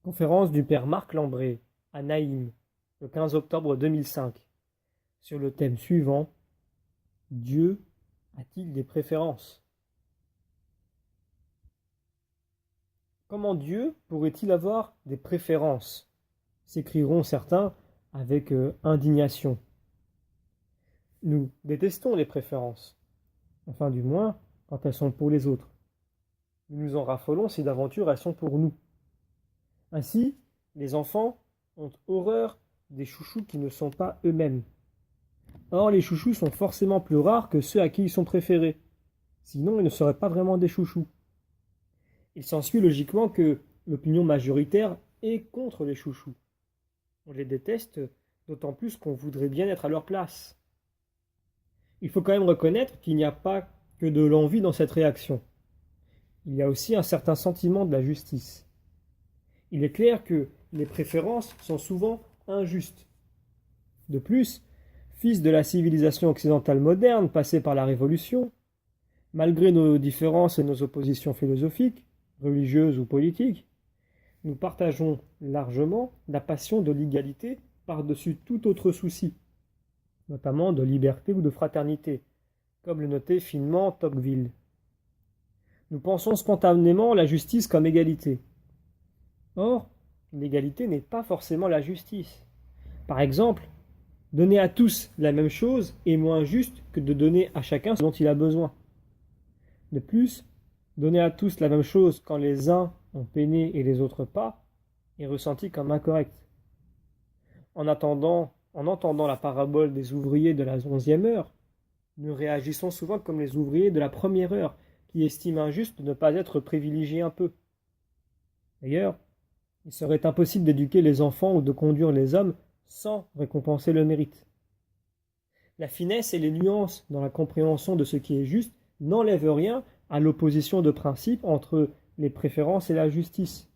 Conférence du père Marc Lambré à Naïm, le 15 octobre 2005, sur le thème suivant: Dieu a-t-il des préférences? Comment Dieu pourrait-il avoir des préférences? S'écrieront certains avec indignation. Nous détestons les préférences, enfin du moins quand elles sont pour les autres. Nous nous en raffolons si d'aventure elles sont pour nous. Ainsi, les enfants ont horreur des chouchous qui ne sont pas eux-mêmes. Or, les chouchous sont forcément plus rares que ceux à qui ils sont préférés. Sinon, ils ne seraient pas vraiment des chouchous. Il s'ensuit logiquement que l'opinion majoritaire est contre les chouchous. On les déteste, d'autant plus qu'on voudrait bien être à leur place. Il faut quand même reconnaître qu'il n'y a pas que de l'envie dans cette réaction. Il y a aussi un certain sentiment de la justice. Il est clair que les préférences sont souvent injustes. De plus, fils de la civilisation occidentale moderne passée par la Révolution, malgré nos différences et nos oppositions philosophiques, religieuses ou politiques, nous partageons largement la passion de l'égalité par-dessus tout autre souci, notamment de liberté ou de fraternité, comme le notait finement Tocqueville. Nous pensons spontanément la justice comme égalité. Or, l'égalité n'est pas forcément la justice. Par exemple, donner à tous la même chose est moins juste que de donner à chacun ce dont il a besoin. De plus, donner à tous la même chose quand les uns ont peiné et les autres pas est ressenti comme incorrect. En entendant la parabole des ouvriers de la 11e heure, nous réagissons souvent comme les ouvriers de la première heure qui estiment injuste de ne pas être privilégiés un peu. D'ailleurs, il serait impossible d'éduquer les enfants ou de conduire les hommes sans récompenser le mérite. La finesse et les nuances dans la compréhension de ce qui est juste n'enlèvent rien à l'opposition de principe entre les préférences et la justice,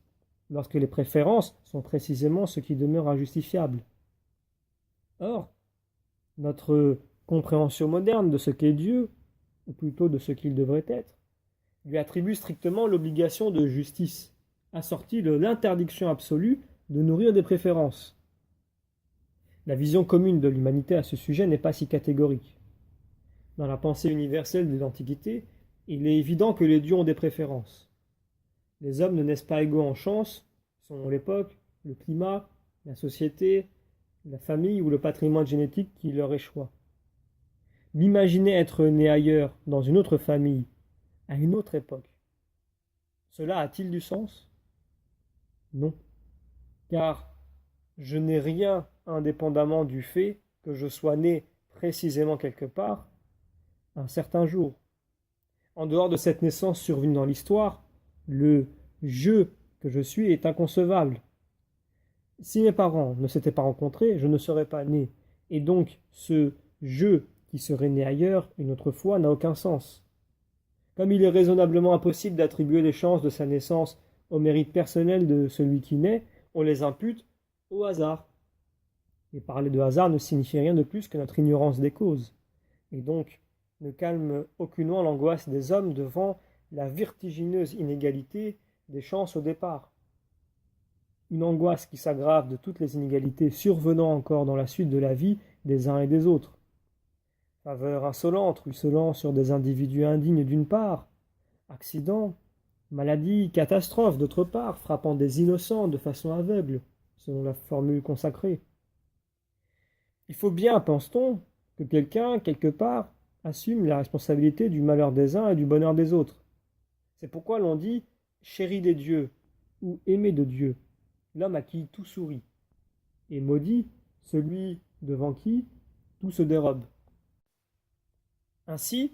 lorsque les préférences sont précisément ce qui demeure injustifiable. Or, notre compréhension moderne de ce qu'est Dieu, ou plutôt de ce qu'il devrait être, lui attribue strictement l'obligation de justice, assortie de l'interdiction absolue de nourrir des préférences. La vision commune de l'humanité à ce sujet n'est pas si catégorique. Dans la pensée universelle de l'Antiquité, il est évident que les dieux ont des préférences. Les hommes ne naissent pas égaux en chance, selon l'époque, le climat, la société, la famille ou le patrimoine génétique qui leur échoit. M'imaginer être né ailleurs, dans une autre famille, à une autre époque, cela a-t-il du sens? Non, car je n'ai rien indépendamment du fait que je sois né précisément quelque part, un certain jour. En dehors de cette naissance survenue dans l'histoire, le « je » que je suis est inconcevable. Si mes parents ne s'étaient pas rencontrés, je ne serais pas né, et donc ce « je » qui serait né ailleurs une autre fois n'a aucun sens. Comme il est raisonnablement impossible d'attribuer les chances de sa naissance au mérite personnel de celui qui naît, on les impute au hasard. Et parler de hasard ne signifie rien de plus que notre ignorance des causes, et donc ne calme aucunement l'angoisse des hommes devant la vertigineuse inégalité des chances au départ. Une angoisse qui s'aggrave de toutes les inégalités survenant encore dans la suite de la vie des uns et des autres. Faveur insolente ruisselant sur des individus indignes d'une part, accidents, maladies, catastrophes d'autre part, frappant des innocents de façon aveugle, selon la formule consacrée. Il faut bien, pense-t-on, que quelqu'un, quelque part, assume la responsabilité du malheur des uns et du bonheur des autres. C'est pourquoi l'on dit « chéri des dieux » ou « aimé de Dieu », l'homme à qui tout sourit, et maudit celui devant qui tout se dérobe. Ainsi,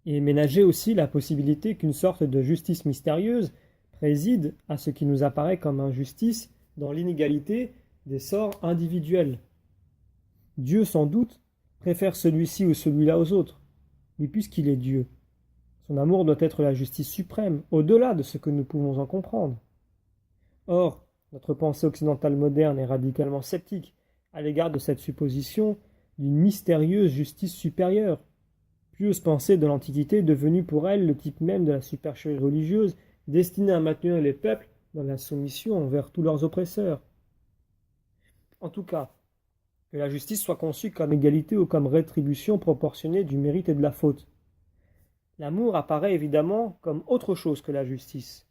est ménagée aussi la possibilité qu'une sorte de justice mystérieuse préside à ce qui nous apparaît comme injustice dans l'inégalité des sorts individuels. Dieu, sans doute, préfère celui-ci ou celui-là aux autres, mais puisqu'il est Dieu, son amour doit être la justice suprême, au-delà de ce que nous pouvons en comprendre. Or, notre pensée occidentale moderne est radicalement sceptique à l'égard de cette supposition d'une mystérieuse justice supérieure, pieuse pensée de l'Antiquité devenue pour elle le type même de la supercherie religieuse destinée à maintenir les peuples dans la soumission envers tous leurs oppresseurs. En tout cas, que la justice soit conçue comme égalité ou comme rétribution proportionnée du mérite et de la faute. L'amour apparaît évidemment comme autre chose que la justice,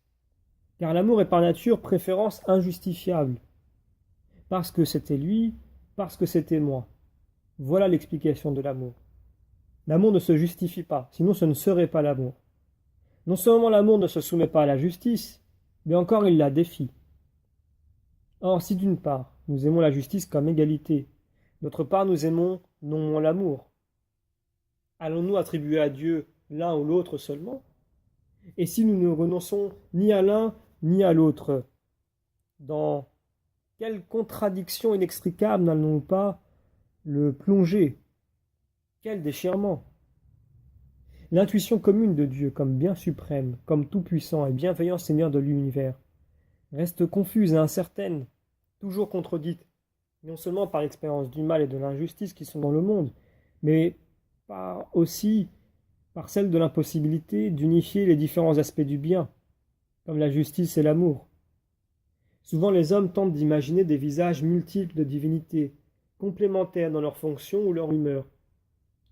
car l'amour est par nature préférence injustifiable, parce que c'était lui, parce que c'était moi. Voilà l'explication de l'amour. L'amour ne se justifie pas, sinon ce ne serait pas l'amour. Non seulement l'amour ne se soumet pas à la justice, mais encore il la défie. Or, si d'une part, nous aimons la justice comme égalité, d'autre part, nous aimons non moins l'amour, allons-nous attribuer à Dieu l'un ou l'autre seulement? Et si nous ne renonçons ni à l'un ni à l'autre, dans quelle contradiction inextricable n'allons-nous pas le plonger? Quel déchirement! L'intuition commune de Dieu comme bien suprême, comme tout-puissant et bienveillant Seigneur de l'univers, reste confuse et incertaine, toujours contredite, non seulement par l'expérience du mal et de l'injustice qui sont dans le monde, mais aussi par celle de l'impossibilité d'unifier les différents aspects du bien, comme la justice et l'amour. Souvent les hommes tentent d'imaginer des visages multiples de divinités, complémentaires dans leurs fonctions ou leur humeur,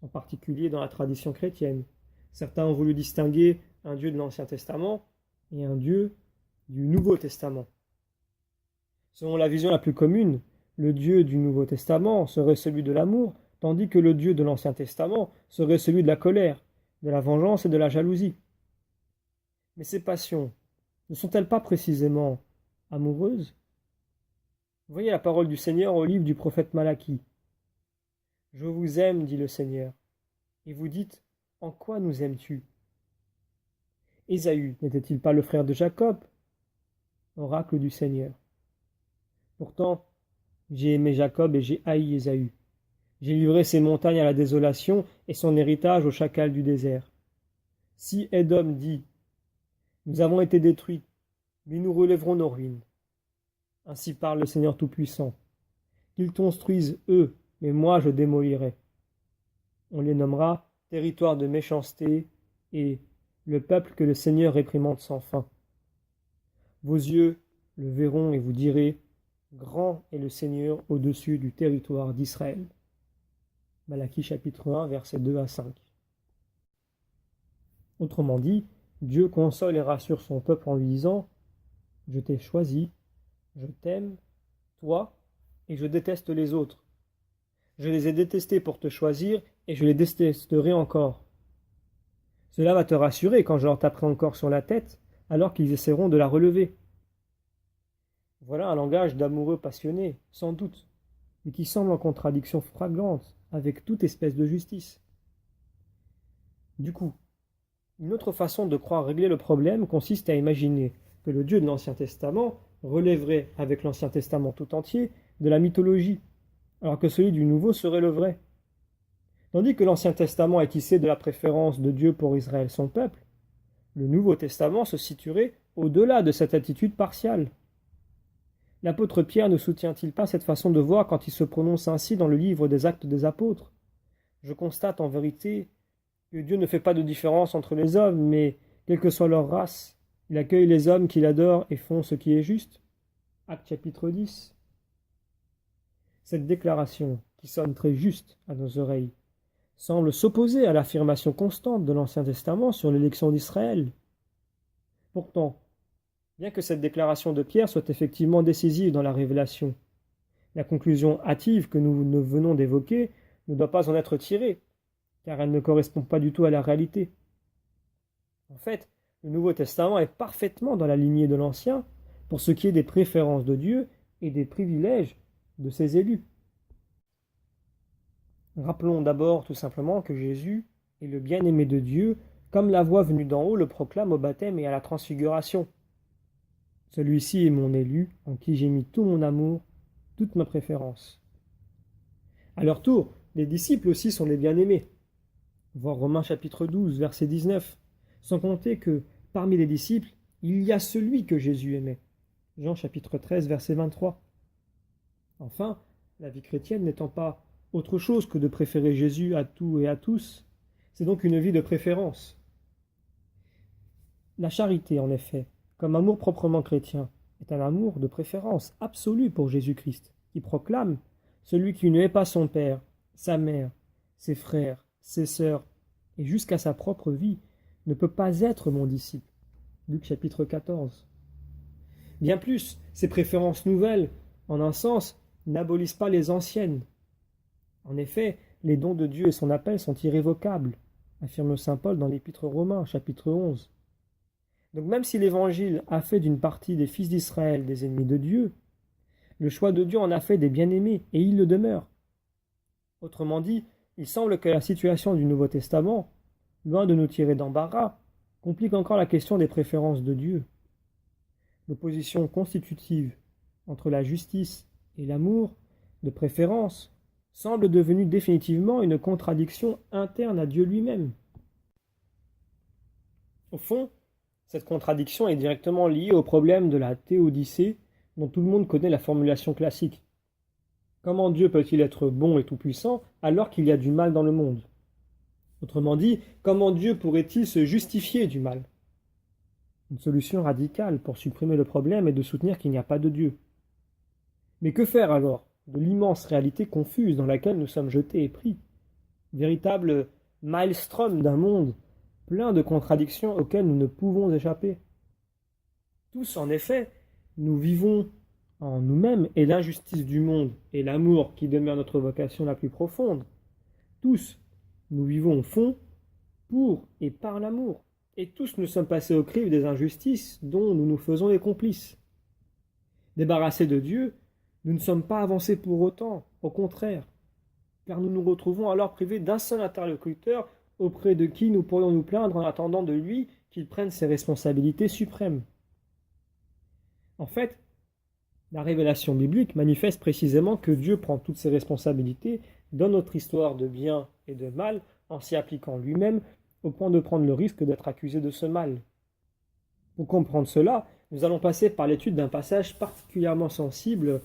en particulier dans la tradition chrétienne. Certains ont voulu distinguer un Dieu de l'Ancien Testament et un Dieu du Nouveau Testament. Selon la vision la plus commune, le Dieu du Nouveau Testament serait celui de l'amour, tandis que le Dieu de l'Ancien Testament serait celui de la colère, de la vengeance et de la jalousie. Mais ces passions ne sont-elles pas précisément amoureuses? Voyez la parole du Seigneur au livre du prophète Malachie. « Je vous aime, dit le Seigneur. » Et vous dites, « En quoi nous aimes-tu » Ésaü n'était-il pas le frère de Jacob? Oracle du Seigneur. Pourtant, j'ai aimé Jacob et j'ai haï Ésaü. J'ai livré ses montagnes à la désolation et son héritage au chacal du désert. Si Édom dit, « Nous avons été détruits, mais nous relèverons nos ruines. » Ainsi parle le Seigneur Tout-Puissant. Qu'ils construisent eux, mais moi je démolirai. On les nommera territoire de méchanceté et le peuple que le Seigneur réprimande sans fin. Vos yeux le verront et vous direz, grand est le Seigneur au-dessus du territoire d'Israël. Malachie chapitre 1, versets 2 à 5. Autrement dit, Dieu console et rassure son peuple en lui disant, « Je t'ai choisi, je t'aime, toi, et je déteste les autres. Je les ai détestés pour te choisir, et je les détesterai encore. Cela va te rassurer quand je leur taperai encore sur la tête, alors qu'ils essaieront de la relever. » Voilà un langage d'amoureux passionné, sans doute, mais qui semble en contradiction flagrante avec toute espèce de justice. Du coup, une autre façon de croire régler le problème consiste à imaginer que le Dieu de l'Ancien Testament relèverait, avec l'Ancien Testament tout entier, de la mythologie, alors que celui du Nouveau serait le vrai. Tandis que l'Ancien Testament est tissé de la préférence de Dieu pour Israël, son peuple, le Nouveau Testament se situerait au-delà de cette attitude partiale. L'apôtre Pierre ne soutient-il pas cette façon de voir quand il se prononce ainsi dans le livre des Actes des Apôtres? Je constate en vérité que Dieu ne fait pas de différence entre les hommes, mais, quelle que soit leur race, il accueille les hommes qui l'adorent et font ce qui est juste. Actes chapitre 10. Cette déclaration, qui sonne très juste à nos oreilles, semble s'opposer à l'affirmation constante de l'Ancien Testament sur l'élection d'Israël. Pourtant, bien que cette déclaration de Pierre soit effectivement décisive dans la révélation, la conclusion hâtive que nous venons d'évoquer ne doit pas en être tirée, car elle ne correspond pas du tout à la réalité. En fait, le Nouveau Testament est parfaitement dans la lignée de l'Ancien pour ce qui est des préférences de Dieu et des privilèges de ses élus. Rappelons d'abord tout simplement que Jésus est le bien-aimé de Dieu, comme la voix venue d'en haut le proclame au baptême et à la transfiguration. Celui-ci est mon élu, en qui j'ai mis tout mon amour, toute ma préférence. À leur tour, les disciples aussi sont des bien-aimés. Voir Romains chapitre 12, verset 19, sans compter que, parmi les disciples, il y a celui que Jésus aimait. Jean chapitre 13, verset 23. Enfin, la vie chrétienne n'étant pas autre chose que de préférer Jésus à tout et à tous, c'est donc une vie de préférence. La charité, en effet, comme amour proprement chrétien, est un amour de préférence absolue pour Jésus-Christ, qui proclame: celui qui ne hait pas son père, sa mère, ses frères, ses sœurs, et jusqu'à sa propre vie, ne peut pas être mon disciple. Luc chapitre 14. Bien plus, ces préférences nouvelles, en un sens, n'abolissent pas les anciennes. En effet, les dons de Dieu et son appel sont irrévocables, affirme saint Paul dans l'Épître aux Romains, chapitre 11. Donc même si l'Évangile a fait d'une partie des fils d'Israël des ennemis de Dieu, le choix de Dieu en a fait des bien-aimés, et ils le demeurent. Autrement dit, il semble que la situation du Nouveau Testament, loin de nous tirer d'embarras, complique encore la question des préférences de Dieu. L'opposition constitutive entre la justice et l'amour de préférence semble devenue définitivement une contradiction interne à Dieu lui-même. Au fond, cette contradiction est directement liée au problème de la théodicée dont tout le monde connaît la formulation classique. Comment Dieu peut-il être bon et tout-puissant alors qu'il y a du mal dans le monde? Autrement dit, comment Dieu pourrait-il se justifier du mal? Une solution radicale pour supprimer le problème est de soutenir qu'il n'y a pas de Dieu. Mais que faire alors de l'immense réalité confuse dans laquelle nous sommes jetés et pris? Véritable maelstrom d'un monde plein de contradictions auxquelles nous ne pouvons échapper. Tous, en effet, nous vivons en nous-mêmes et l'injustice du monde et l'amour qui demeure notre vocation la plus profonde. Tous, nous vivons au fond pour et par l'amour. Et tous nous sommes passés au crible des injustices dont nous nous faisons les complices. Débarrassés de Dieu, nous ne sommes pas avancés pour autant, au contraire, car nous nous retrouvons alors privés d'un seul interlocuteur auprès de qui nous pourrions nous plaindre en attendant de lui qu'il prenne ses responsabilités suprêmes. En fait, la révélation biblique manifeste précisément que Dieu prend toutes ses responsabilités dans notre histoire de bien et de mal en s'y appliquant lui-même au point de prendre le risque d'être accusé de ce mal. Pour comprendre cela, nous allons passer par l'étude d'un passage particulièrement sensible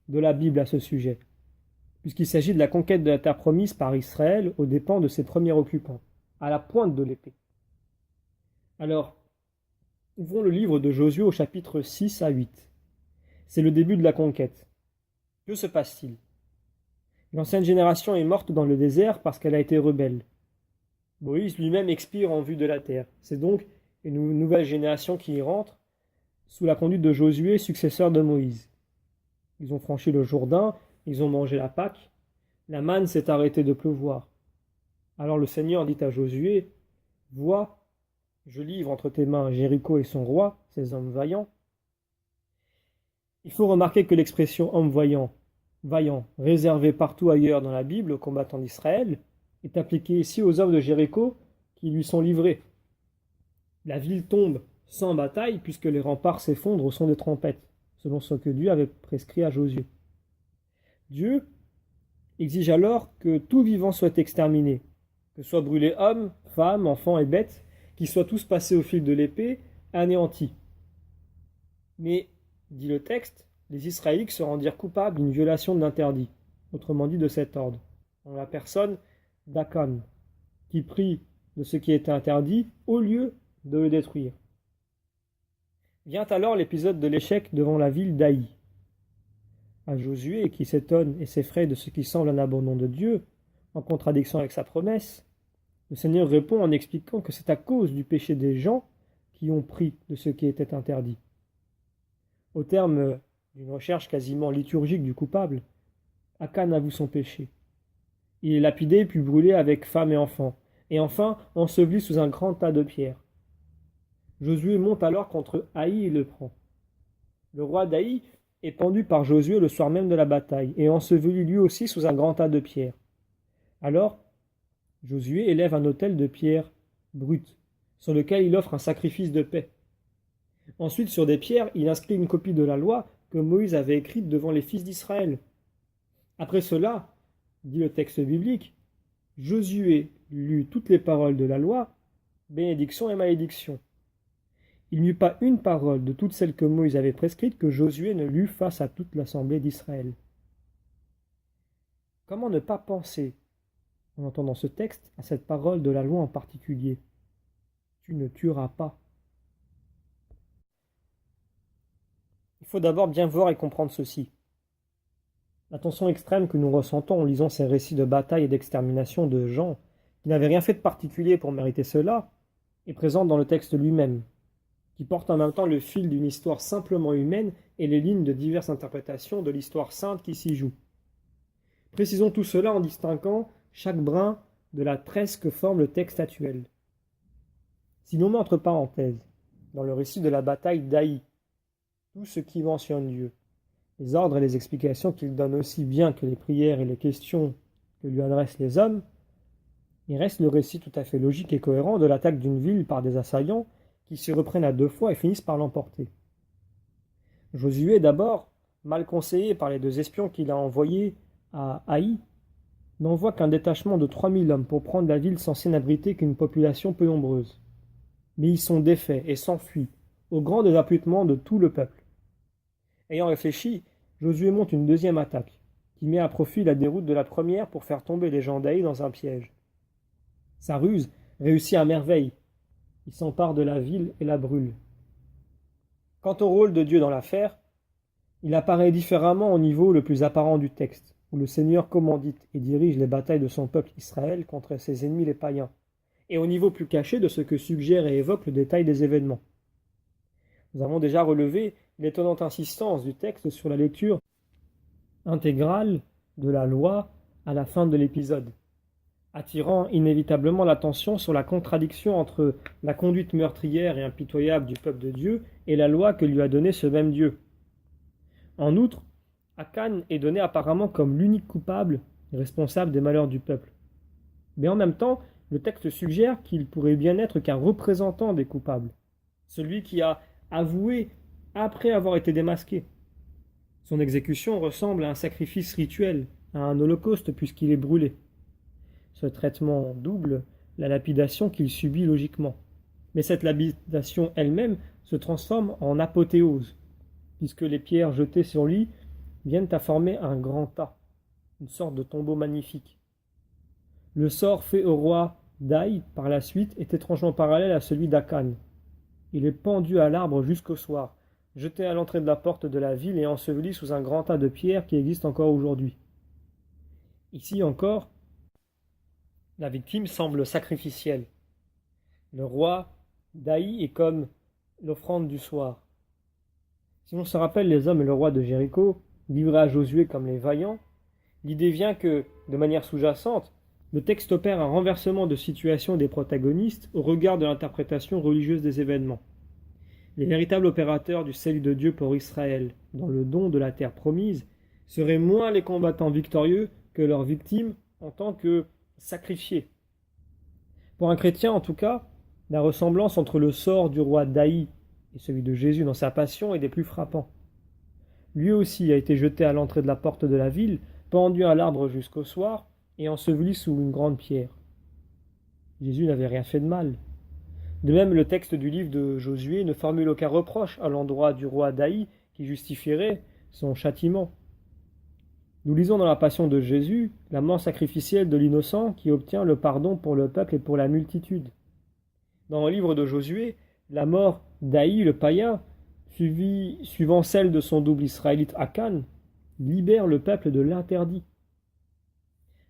de la Bible à ce sujet, puisqu'il s'agit de la conquête de la terre promise par Israël aux dépens de ses premiers occupants, à la pointe de l'épée. Alors, ouvrons le livre de Josué au chapitre 6 à 8. C'est le début de la conquête. Que se passe-t-il? L'ancienne génération est morte dans le désert parce qu'elle a été rebelle. Moïse lui-même expire en vue de la terre. C'est donc une nouvelle génération qui y rentre, sous la conduite de Josué, successeur de Moïse. Ils ont franchi le Jourdain, ils ont mangé la Pâque, la manne s'est arrêtée de pleuvoir. Alors le Seigneur dit à Josué: « Vois, je livre entre tes mains Jéricho et son roi, ces hommes vaillants. » Il faut remarquer que l'expression homme vaillant, réservée partout ailleurs dans la Bible aux combattants d'Israël, est appliquée ici aux hommes de Jéricho qui lui sont livrés. La ville tombe sans bataille puisque les remparts s'effondrent au son des trompettes, selon ce que Dieu avait prescrit à Josué. Dieu exige alors que tout vivant soit exterminé, que soient brûlés hommes, femmes, enfants et bêtes, qu'ils soient tous passés au fil de l'épée, anéantis. Mais, dit le texte, les Israélites se rendirent coupables d'une violation de l'interdit, autrement dit de cet ordre, en la personne d'Akan, qui prit de ce qui était interdit au lieu de le détruire. Vient alors l'épisode de l'échec devant la ville d'Aï. À Josué, qui s'étonne et s'effraie de ce qui semble un abandon de Dieu, en contradiction avec sa promesse, le Seigneur répond en expliquant que c'est à cause du péché des gens qui ont pris de ce qui était interdit. Au terme d'une recherche quasiment liturgique du coupable, Akan avoue son péché. Il est lapidé puis brûlé avec femmes et enfants, et enfin enseveli sous un grand tas de pierres. Josué monte alors contre Haï et le prend. Le roi d'Haï est pendu par Josué le soir même de la bataille, et enseveli lui aussi sous un grand tas de pierres. Alors, Josué élève un autel de pierres brutes, sur lequel il offre un sacrifice de paix. Ensuite, sur des pierres, il inscrit une copie de la loi que Moïse avait écrite devant les fils d'Israël. Après cela, dit le texte biblique, Josué lut toutes les paroles de la loi, bénédiction et malédiction. Il n'y eut pas une parole de toutes celles que Moïse avait prescrites que Josué ne lut face à toute l'assemblée d'Israël. Comment ne pas penser, en entendant ce texte, à cette parole de la loi en particulier? Tu ne tueras pas. Il faut d'abord bien voir et comprendre ceci. La tension extrême que nous ressentons en lisant ces récits de bataille et d'extermination de gens qui n'avaient rien fait de particulier pour mériter cela est présente dans le texte lui-même, qui porte en même temps le fil d'une histoire simplement humaine et les lignes de diverses interprétations de l'histoire sainte qui s'y joue. Précisons tout cela en distinguant chaque brin de la tresse que forme le texte actuel. Si l'on met entre parenthèses, dans le récit de la bataille d'Aï, tout ce qui mentionne Dieu, les ordres et les explications qu'il donne aussi bien que les prières et les questions que lui adressent les hommes, il reste le récit tout à fait logique et cohérent de l'attaque d'une ville par des assaillants qui se reprennent à deux fois et finissent par l'emporter. Josué, d'abord, mal conseillé par les deux espions qu'il a envoyés à Haï, n'envoie qu'un détachement de 3000 hommes pour prendre la ville censée n'abriter qu'une population peu nombreuse. Mais ils sont défaits et s'enfuient, au grand désappointement de tout le peuple. Ayant réfléchi, Josué monte une deuxième attaque, qui met à profit la déroute de la première pour faire tomber les gens d'Haï dans un piège. Sa ruse réussit à merveille. Il s'empare de la ville et la brûle. Quant au rôle de Dieu dans l'affaire, il apparaît différemment au niveau le plus apparent du texte, où le Seigneur commandite et dirige les batailles de son peuple Israël contre ses ennemis les païens, et au niveau plus caché de ce que suggère et évoque le détail des événements. Nous avons déjà relevé l'étonnante insistance du texte sur la lecture intégrale de la loi à la fin de l'épisode, attirant inévitablement l'attention sur la contradiction entre la conduite meurtrière et impitoyable du peuple de Dieu et la loi que lui a donnée ce même Dieu. En outre, Akan est donné apparemment comme l'unique coupable et responsable des malheurs du peuple. Mais en même temps, le texte suggère qu'il pourrait bien être qu'un représentant des coupables, celui qui a avoué après avoir été démasqué. Son exécution ressemble à un sacrifice rituel, à un holocauste puisqu'il est brûlé. Ce traitement double la lapidation qu'il subit logiquement. Mais cette lapidation elle-même se transforme en apothéose, puisque les pierres jetées sur lui viennent à former un grand tas, une sorte de tombeau magnifique. Le sort fait au roi d'Aï par la suite est étrangement parallèle à celui d'Akan. Il est pendu à l'arbre jusqu'au soir, jeté à l'entrée de la porte de la ville et enseveli sous un grand tas de pierres qui existe encore aujourd'hui. Ici encore, la victime semble sacrificielle. Le roi d'Aï est comme l'offrande du soir. Si l'on se rappelle les hommes et le roi de Jéricho, livrés à Josué comme les vaillants, l'idée vient que, de manière sous-jacente, le texte opère un renversement de situation des protagonistes au regard de l'interprétation religieuse des événements. Les véritables opérateurs du salut de Dieu pour Israël, dans le don de la terre promise, seraient moins les combattants victorieux que leurs victimes en tant que sacrifiés. Pour un chrétien, en tout cas, la ressemblance entre le sort du roi d'Aï et celui de Jésus dans sa passion est des plus frappants. Lui aussi a été jeté à l'entrée de la porte de la ville, pendu à l'arbre jusqu'au soir, et enseveli sous une grande pierre. Jésus n'avait rien fait de mal. De même, le texte du livre de Josué ne formule aucun reproche à l'endroit du roi d'Aï qui justifierait son châtiment. Nous lisons dans la Passion de Jésus la mort sacrificielle de l'innocent qui obtient le pardon pour le peuple et pour la multitude. Dans le livre de Josué, la mort d'Aï, le païen, suivant celle de son double israélite Akan, libère le peuple de l'interdit.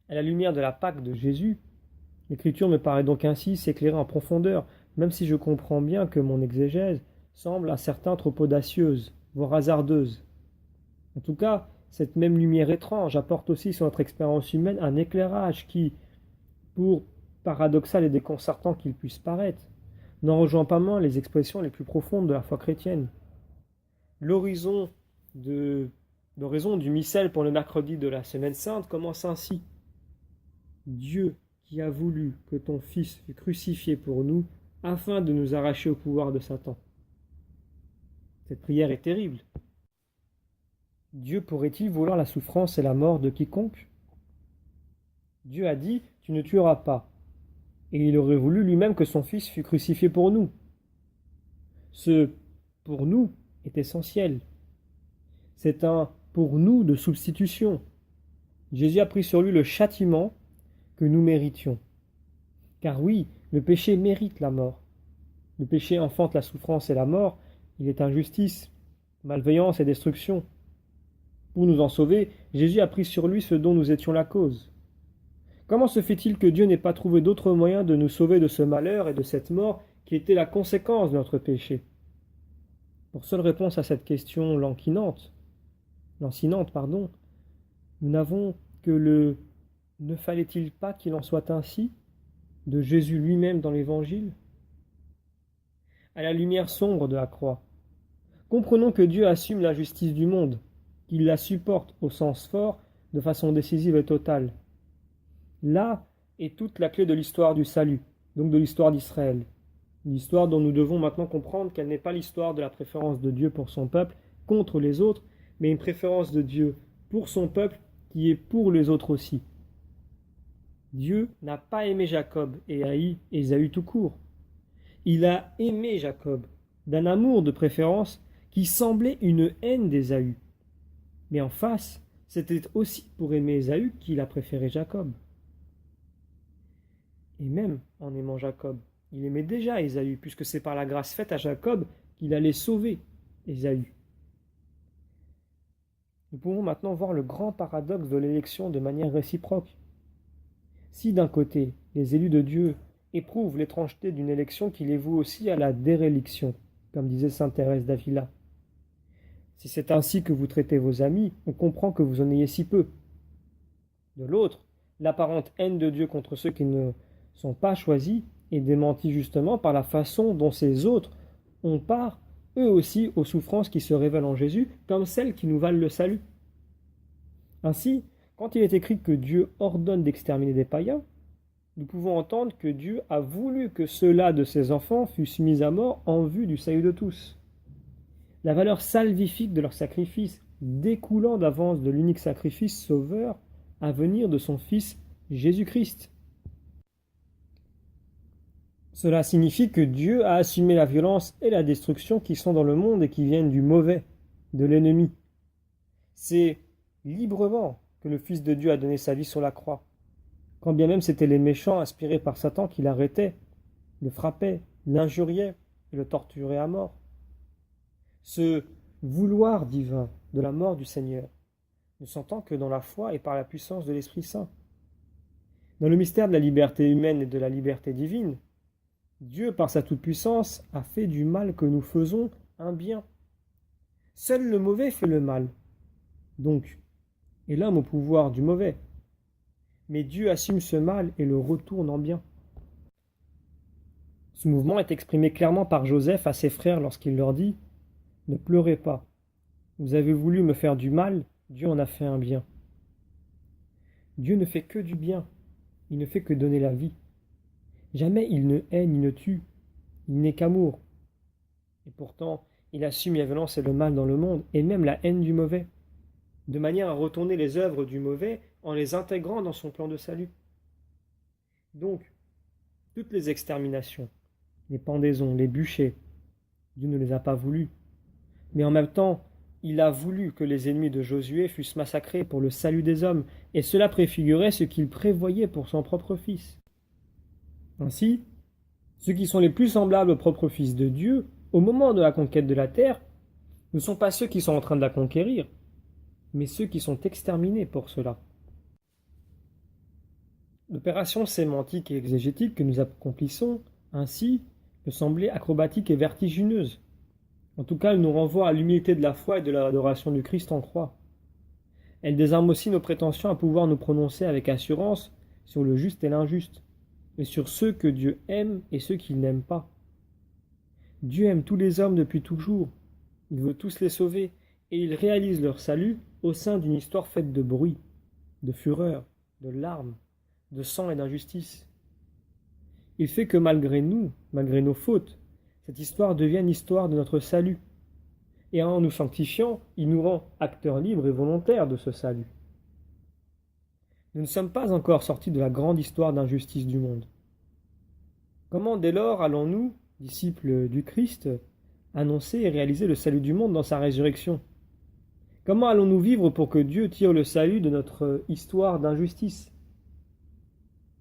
À la lumière de la Pâque de Jésus, l'Écriture me paraît donc ainsi s'éclairer en profondeur, même si je comprends bien que mon exégèse semble à certains trop audacieuse, voire hasardeuse. En tout cas, cette même lumière étrange apporte aussi sur notre expérience humaine un éclairage qui, pour paradoxal et déconcertant qu'il puisse paraître, n'en rejoint pas moins les expressions les plus profondes de la foi chrétienne. L'horizon du missel pour le mercredi de la Semaine Sainte commence ainsi. Dieu qui a voulu que ton Fils fût crucifié pour nous, afin de nous arracher au pouvoir de Satan. Cette prière est terrible. Dieu pourrait-il vouloir la souffrance et la mort de quiconque? Dieu a dit, tu ne tueras pas. Et il aurait voulu lui-même que son Fils fût crucifié pour nous. Ce « pour nous » est essentiel. C'est un « pour nous » de substitution. Jésus a pris sur lui le châtiment que nous méritions. Car oui, le péché mérite la mort. Le péché enfante la souffrance et la mort, il est injustice, malveillance et destruction. Pour nous en sauver, Jésus a pris sur lui ce dont nous étions la cause. Comment se fait-il que Dieu n'ait pas trouvé d'autre moyen de nous sauver de ce malheur et de cette mort qui était la conséquence de notre péché? Pour seule réponse à cette question lancinante, nous n'avons que le « ne fallait-il pas qu'il en soit ainsi » de Jésus lui-même dans l'Évangile. À la lumière sombre de la croix, comprenons que Dieu assume la justice du monde, qu'il la supporte au sens fort de façon décisive et totale. Là est toute la clé de l'histoire du salut, donc de l'histoire d'Israël. L'histoire dont nous devons maintenant comprendre qu'elle n'est pas l'histoire de la préférence de Dieu pour son peuple contre les autres, mais une préférence de Dieu pour son peuple qui est pour les autres aussi. Dieu n'a pas aimé Jacob et haï Ésaü tout court. Il a aimé Jacob d'un amour de préférence qui semblait une haine d'Ésaü. Mais en face, c'était aussi pour aimer Ésaü qu'il a préféré Jacob. Et même en aimant Jacob, il aimait déjà Ésaü, puisque c'est par la grâce faite à Jacob qu'il allait sauver Ésaü. Nous pouvons maintenant voir le grand paradoxe de l'élection de manière réciproque. Si d'un côté, les élus de Dieu éprouvent l'étrangeté d'une élection qui les voue aussi à la déréliction, comme disait sainte Thérèse d'Avila. Si c'est ainsi que vous traitez vos amis, on comprend que vous en ayez si peu. De l'autre, l'apparente haine de Dieu contre ceux qui ne sont pas choisis est démentie justement par la façon dont ces autres ont part, eux aussi, aux souffrances qui se révèlent en Jésus, comme celles qui nous valent le salut. Ainsi, quand il est écrit que Dieu ordonne d'exterminer des païens, nous pouvons entendre que Dieu a voulu que ceux-là de ses enfants fussent mis à mort en vue du salut de tous. La valeur salvifique de leur sacrifice, découlant d'avance de l'unique sacrifice sauveur à venir de son Fils Jésus-Christ. Cela signifie que Dieu a assumé la violence et la destruction qui sont dans le monde et qui viennent du mauvais, de l'ennemi. C'est librement que le Fils de Dieu a donné sa vie sur la croix, quand bien même c'étaient les méchants inspirés par Satan qui l'arrêtaient, le frappaient, l'injuriaient et le torturaient à mort. Ce vouloir divin de la mort du Seigneur ne s'entend que dans la foi et par la puissance de l'Esprit Saint. Dans le mystère de la liberté humaine et de la liberté divine, Dieu, par sa toute-puissance, a fait du mal que nous faisons un bien. Seul le mauvais fait le mal, donc, et l'homme au pouvoir du mauvais. Mais Dieu assume ce mal et le retourne en bien. Ce mouvement est exprimé clairement par Joseph à ses frères lorsqu'il leur dit « Ne pleurez pas, vous avez voulu me faire du mal, Dieu en a fait un bien. » Dieu ne fait que du bien, il ne fait que donner la vie. Jamais il ne hait ni ne tue, il n'est qu'amour. Et pourtant, il assume la violence et le mal dans le monde, et même la haine du mauvais, de manière à retourner les œuvres du mauvais en les intégrant dans son plan de salut. Donc, toutes les exterminations, les pendaisons, les bûchers, Dieu ne les a pas voulu. Mais en même temps, il a voulu que les ennemis de Josué fussent massacrés pour le salut des hommes, et cela préfigurait ce qu'il prévoyait pour son propre Fils. Ainsi, ceux qui sont les plus semblables au propre Fils de Dieu, au moment de la conquête de la terre, ne sont pas ceux qui sont en train de la conquérir, mais ceux qui sont exterminés pour cela. L'opération sémantique et exégétique que nous accomplissons, ainsi, peut sembler acrobatique et vertigineuse. En tout cas, elle nous renvoie à l'humilité de la foi et de l'adoration du Christ en croix. Elle désarme aussi nos prétentions à pouvoir nous prononcer avec assurance sur le juste et l'injuste, et sur ceux que Dieu aime et ceux qu'il n'aime pas. Dieu aime tous les hommes depuis toujours, il veut tous les sauver, et il réalise leur salut au sein d'une histoire faite de bruit, de fureur, de larmes, de sang et d'injustice. Il fait que malgré nous, malgré nos fautes, cette histoire devienne l'histoire de notre salut. Et en nous sanctifiant, il nous rend acteurs libres et volontaires de ce salut. Nous ne sommes pas encore sortis de la grande histoire d'injustice du monde. Comment dès lors allons-nous, disciples du Christ, annoncer et réaliser le salut du monde dans sa résurrection? Comment allons-nous vivre pour que Dieu tire le salut de notre histoire d'injustice?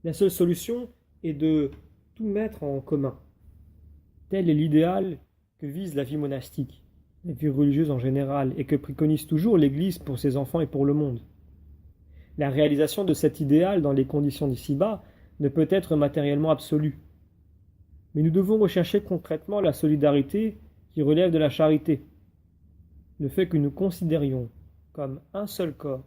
La seule solution est de tout mettre en commun. Tel est l'idéal que vise la vie monastique. la vie religieuse en général, et que préconise toujours l'Église pour ses enfants et pour le monde. La réalisation de cet idéal dans les conditions d'ici-bas ne peut être matériellement absolue. Mais nous devons rechercher concrètement la solidarité qui relève de la charité. Le fait que nous considérions comme un seul corps,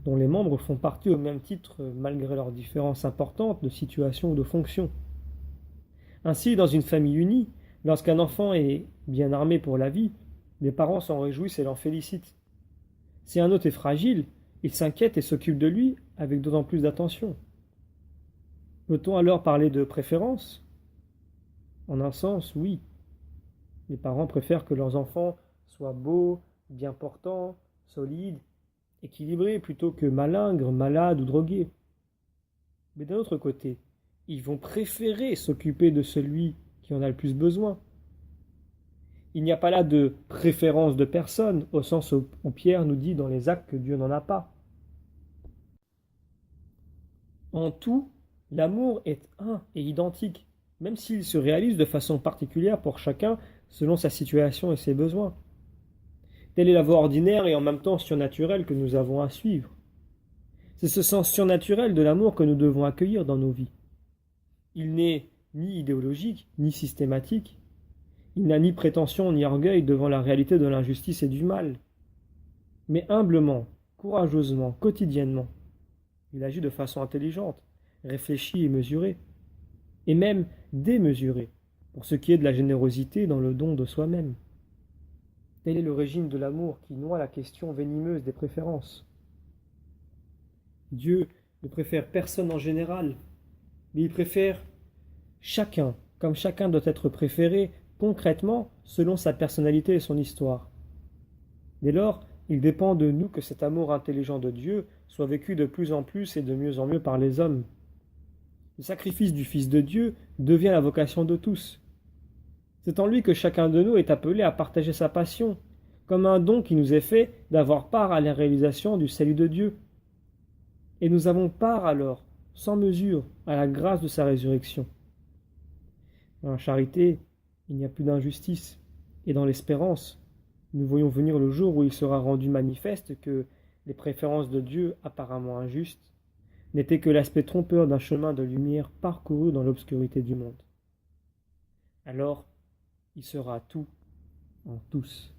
dont les membres font partie au même titre malgré leurs différences importantes de situation ou de fonction. Ainsi, dans une famille unie, lorsqu'un enfant est bien armé pour la vie, les parents s'en réjouissent et l'en félicitent. Si un autre est fragile, ils s'inquiètent et s'occupent de lui avec d'autant plus d'attention. Peut-on alors parler de préférence? En un sens, oui. Les parents préfèrent que leurs enfants soient beaux, bien portants, solides, équilibrés, plutôt que malingres, malades ou drogués. Mais d'un autre côté, ils vont préférer s'occuper de celui qui en a le plus besoin. Il n'y a pas là de préférence de personne, au sens où Pierre nous dit dans les Actes que Dieu n'en a pas. En tout, l'amour est un et identique, même s'il se réalise de façon particulière pour chacun selon sa situation et ses besoins. Telle est la voie ordinaire et en même temps surnaturelle que nous avons à suivre. C'est ce sens surnaturel de l'amour que nous devons accueillir dans nos vies. Il n'est ni idéologique, ni systématique. Il n'a ni prétention ni orgueil devant la réalité de l'injustice et du mal. Mais humblement, courageusement, quotidiennement, il agit de façon intelligente, réfléchie et mesurée, et même démesurée, pour ce qui est de la générosité dans le don de soi-même. Tel est le régime de l'amour qui noie la question venimeuse des préférences. Dieu ne préfère personne en général, mais il préfère chacun, comme chacun doit être préféré concrètement selon sa personnalité et son histoire. Dès lors, il dépend de nous que cet amour intelligent de Dieu soit vécu de plus en plus et de mieux en mieux par les hommes. Le sacrifice du Fils de Dieu devient la vocation de tous. C'est en lui que chacun de nous est appelé à partager sa passion, comme un don qui nous est fait d'avoir part à la réalisation du salut de Dieu. Et nous avons part alors, sans mesure, à la grâce de sa résurrection. Dans la charité, il n'y a plus d'injustice, et dans l'espérance, nous voyons venir le jour où il sera rendu manifeste que les préférences de Dieu apparemment injustes n'étaient que l'aspect trompeur d'un chemin de lumière parcouru dans l'obscurité du monde. Alors, il sera tout en tous.